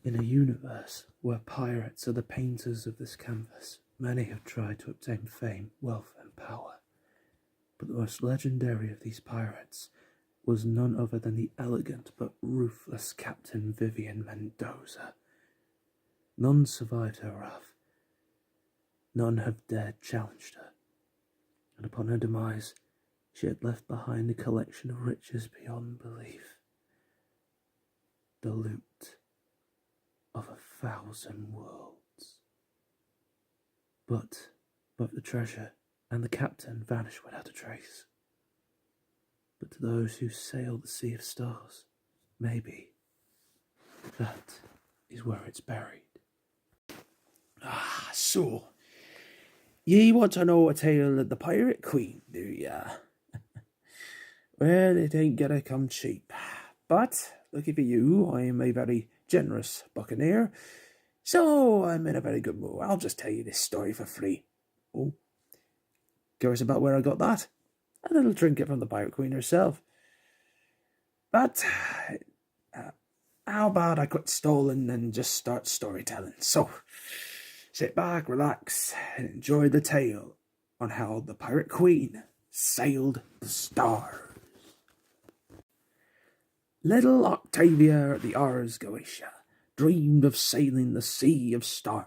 In a universe where pirates are the painters of this canvas, many have tried to obtain fame, wealth, and power. But the most legendary of these pirates was none other than the elegant but ruthless Captain Vivienne Medrano. None survived her wrath. None have dared challenge her. And upon her demise, she had left behind a collection of riches beyond belief. The loot of 1,000 worlds. But both the treasure and the captain vanished without a trace. But to those who sail the Sea of Stars, maybe that is where it's buried. So, ye want to know a tale of the Pirate Queen, do ya? Well, it ain't gonna come cheap. But, lucky for you, I am a very generous buccaneer, so I'm in a very good mood. I'll just tell you this story for free. Oh, curious about where I got that? A little trinket from the Pirate Queen herself. But, how about I quit stalling and just start storytelling? So, sit back, relax, and enjoy the tale on how the Pirate Queen sailed the stars. Little Octavia the Arsgoetia dreamed of sailing the Sea of Stars,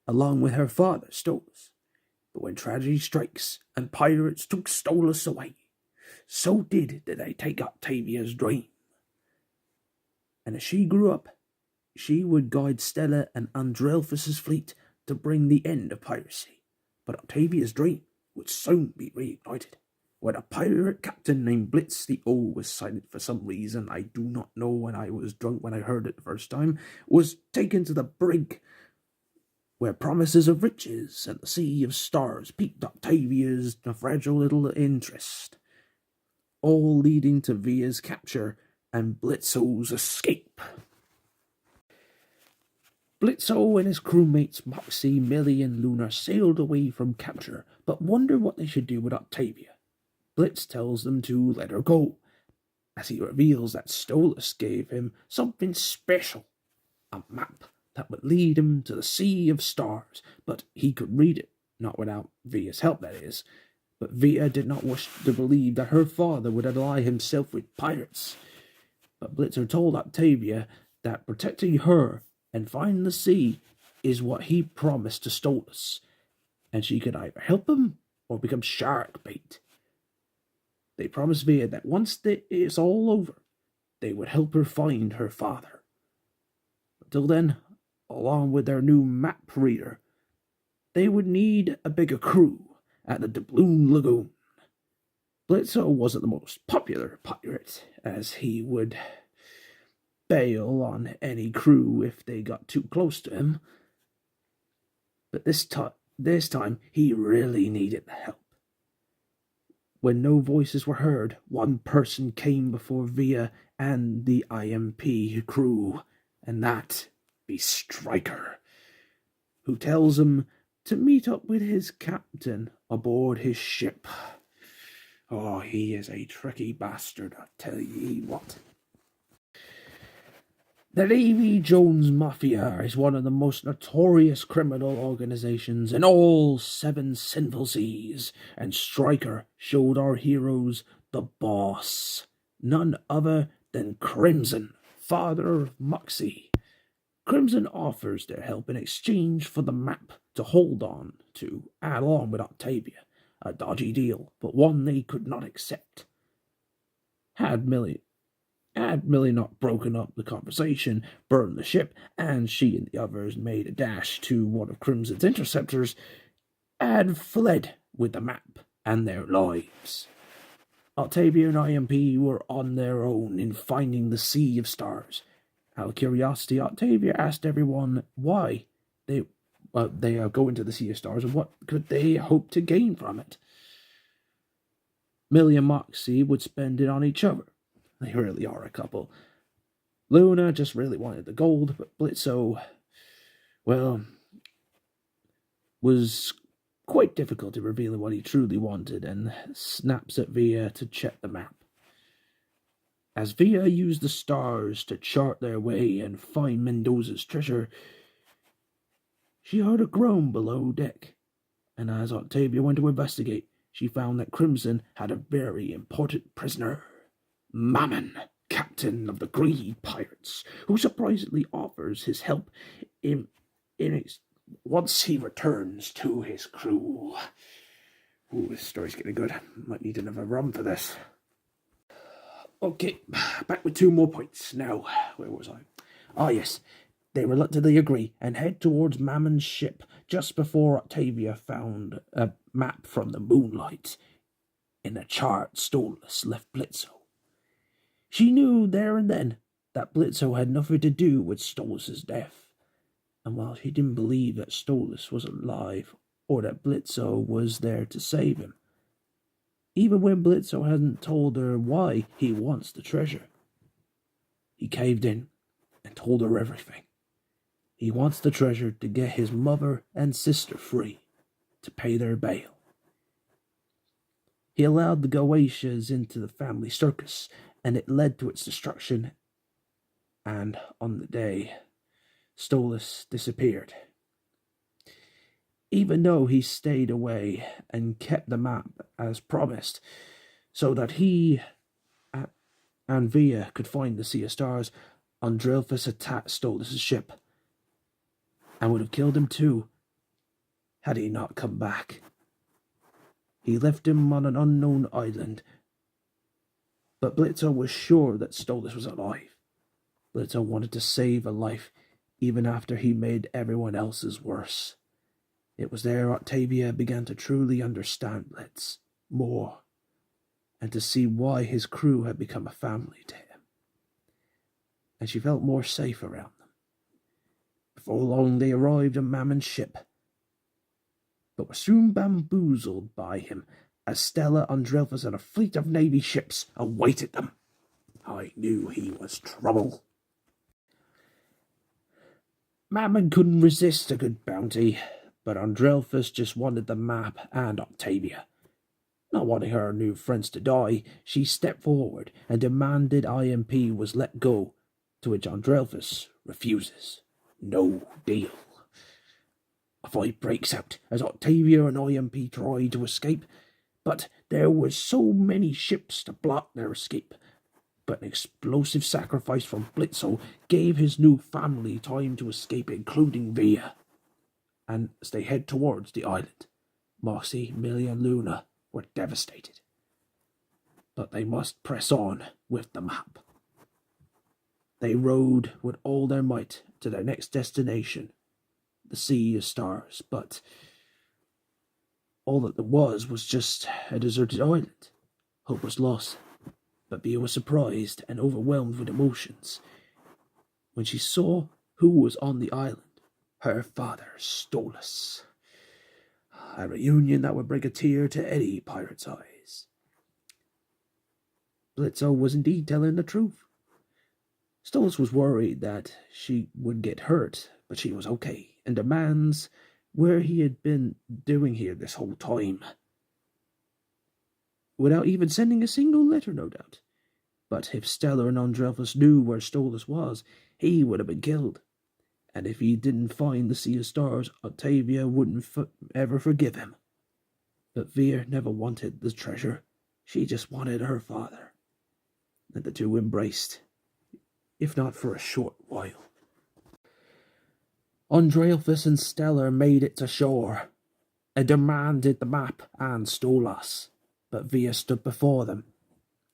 along with her father Stolas. But when tragedy strikes and pirates took Stolas away, so did they take Octavia's dream. And as she grew up, she would guide Stella and Andrelphus's fleet to bring the end of piracy. But Octavia's dream would soon be reignited when a pirate captain named Blitz, the O was sighted for some reason I do not know, when I was drunk when I heard it the first time, was taken to the brig, where promises of riches and the Sea of Stars piqued Octavia's fragile little interest, all leading to Via's capture and Blitzo's escape. Blitzo and his crewmates Moxie, Millie, and Luna sailed away from capture, but wonder what they should do with Octavia. Blitz tells them to let her go, as he reveals that Stolas gave him something special, a map that would lead him to the Sea of Stars, but he could read it, not without Via's help, that is. But Via did not wish to believe that her father would ally himself with pirates. But Blitzer told Octavia that protecting her and finding the sea is what he promised to Stolas, and she could either help him or become shark bait. They promised Via that once it's all over, they would help her find her father. Until then, along with their new map reader, they would need a bigger crew at the Doubloon Lagoon. Blitzo wasn't the most popular pirate, as he would bail on any crew if they got too close to him. But this time, he really needed the help. When no voices were heard, one person came before Via and the IMP crew, and that be Striker, who tells him to meet up with his captain aboard his ship. Oh, he is a tricky bastard, I tell ye what. The Davy Jones Mafia is one of the most notorious criminal organizations in all Seven Sinful Seas, and Striker showed our heroes the boss, none other than Crimson, father of Moxie. Crimson offers their help in exchange for the map to hold on to, along with Octavia, a dodgy deal, but one they could not accept. Had Millie not broken up the conversation, burned the ship, and she and the others made a dash to one of Crimson's interceptors, had fled with the map and their lives. Octavia and IMP were on their own in finding the Sea of Stars. Out of curiosity, Octavia asked everyone why they are going to the Sea of Stars and what could they hope to gain from it. Millie and Moxie would spend it on each other. They really are a couple. Luna just really wanted the gold, but Blitzo, well, was quite difficult in revealing what he truly wanted, and snaps at Via to check the map. As Via used the stars to chart their way and find Mendoza's treasure, she heard a groan below deck, and as Octavia went to investigate, she found that Crimson had a very important prisoner, Mammon, captain of the Greed Pirates, who surprisingly offers his help in once he returns to his crew. Ooh, this story's getting good. Might need another rum for this. Okay, back with 2 more points. Now, where was I? Ah, yes. They reluctantly agree and head towards Mammon's ship just before Octavia found a map from the moonlight. In a chart, Stolas left Blitzo. She knew there and then that Blitzo had nothing to do with Stolas' death, and while she didn't believe that Stolas was alive or that Blitzo was there to save him, even when Blitzo hadn't told her why he wants the treasure, he caved in and told her everything. He wants the treasure to get his mother and sister free, to pay their bail. He allowed the Goetias into the family circus, and it led to its destruction, and on the day, Stolas disappeared. Even though he stayed away and kept the map as promised, so that he and Via could find the Sea of Stars, Andrelphus attacked Stolas' ship, and would have killed him too, had he not come back. He left him on an unknown island, but Blitzo was sure that Stolas was alive. Blitzo wanted to save a life, even after he made everyone else's worse. It was there Octavia began to truly understand Blitz more, and to see why his crew had become a family to him. And she felt more safe around them. Before long they arrived on Mammon's ship, but were soon bamboozled by him, as Stella, Andrelphus, and a fleet of Navy ships awaited them. I knew he was trouble. Mammon couldn't resist a good bounty, but Andrelphus just wanted the map and Octavia. Not wanting her new friends to die, she stepped forward and demanded IMP was let go, to which Andrelphus refuses. No deal. A fight breaks out as Octavia and IMP try to escape, but there were so many ships to block their escape. But an explosive sacrifice from Blitzo gave his new family time to escape, including Via. And as they head towards the island, Moxie, Millie, and Luna were devastated. But they must press on with the map. They rowed with all their might to their next destination, the Sea of Stars, but all that there was just a deserted island. Hope was lost, but Via was surprised and overwhelmed with emotions when she saw who was on the island. Her father, Stolas. A reunion that would break a tear to any pirate's eyes. Blitzo was indeed telling the truth. Stolas was worried that she would get hurt, but she was okay, and demands where he had been doing here this whole time. Without even sending a single letter, no doubt. But if Stella and Andrelphus knew where Stolas was, he would have been killed. And if he didn't find the Sea of Stars, Octavia wouldn't ever forgive him. But Via never wanted the treasure. She just wanted her father. And the two embraced, if not for a short while. Andrelphus and Stella made it to shore and demanded the map and Stolas. But Via stood before them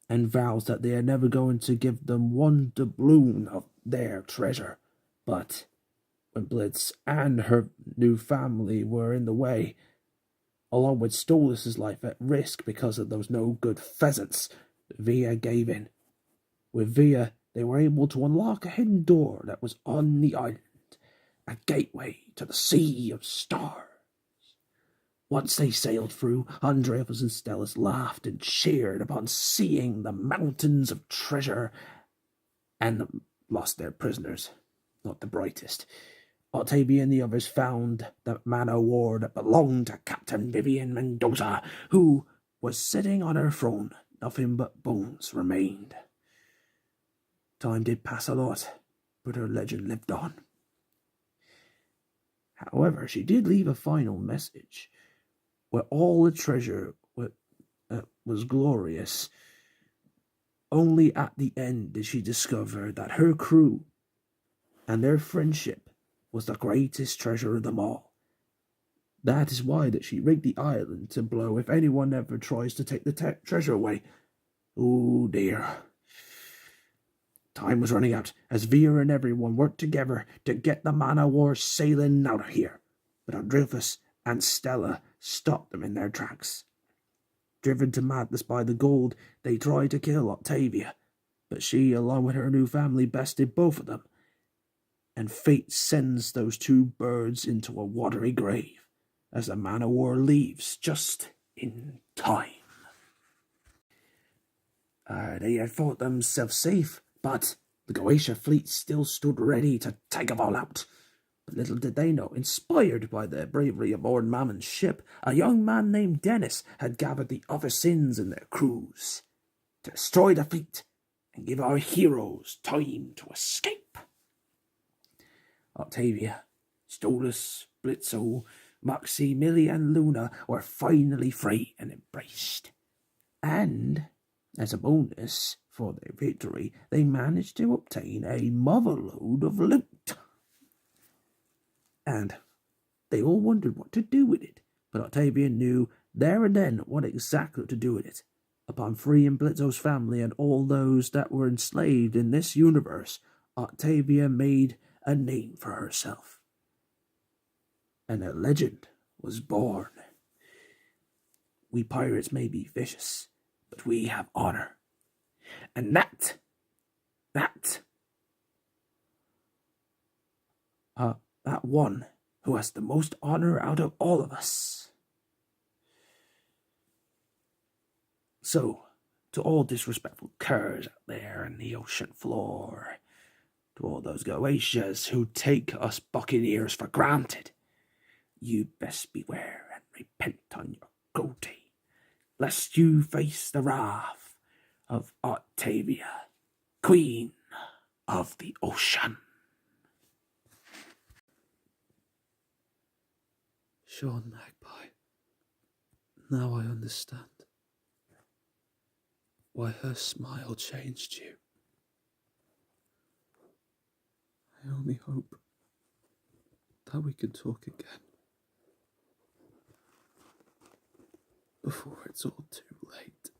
and vows that they are never going to give them one doubloon of their treasure. But when Blitz and her new family were in the way, along with Stolas' life at risk because of those no-good pheasants, Via gave in. With Via, they were able to unlock a hidden door that was on the island, a gateway to the Sea of Stars. Once they sailed through, Andrelphus and Stellas laughed and cheered upon seeing the mountains of treasure and lost their prisoners, not the brightest. Octavia and the others found the man o' war that belonged to Captain Vivienne Mendoza, who was sitting on her throne. Nothing but bones remained. Time did pass a lot, but her legend lived on. However, she did leave a final message where all the treasure was glorious. Only at the end did she discover that her crew and their friendship was the greatest treasure of them all. That is why that she rigged the island to blow if anyone ever tries to take the treasure away. Oh dear. Time was running out as Vera and everyone worked together to get the man o' war sailing out of here. But Andrilphus and Stella stopped them in their tracks. Driven to madness by the gold, they tried to kill Octavia, but she, along with her new family, bested both of them. And fate sends those two birds into a watery grave as the man o' war leaves just in time. They had thought themselves safe, but the Goetia fleet still stood ready to take them all out. But little did they know, inspired by their bravery aboard Mammon's ship, a young man named Dennis had gathered the other sins in their crews to destroy the fleet and give our heroes time to escape. Octavia, Stolas, Blitzo, Moxie, Millie, and Luna were finally free and embraced. And, as a bonus for their victory, they managed to obtain a motherload of loot. And they all wondered what to do with it, but Octavia knew there and then what exactly to do with it. Upon freeing Blitzo's family and all those that were enslaved in this universe, Octavia made a name for herself. And a legend was born. We pirates may be vicious, but we have honor. And that one who has the most honor out of all of us. So, to all disrespectful curs out there on the ocean floor, to all those Goetias who take us buccaneers for granted, you best beware and repent on your cruelty, lest you face the wrath of Octavia, Queen of the Ocean. Sean Magpie, now I understand why her smile changed you. I only hope that we can talk again before it's all too late.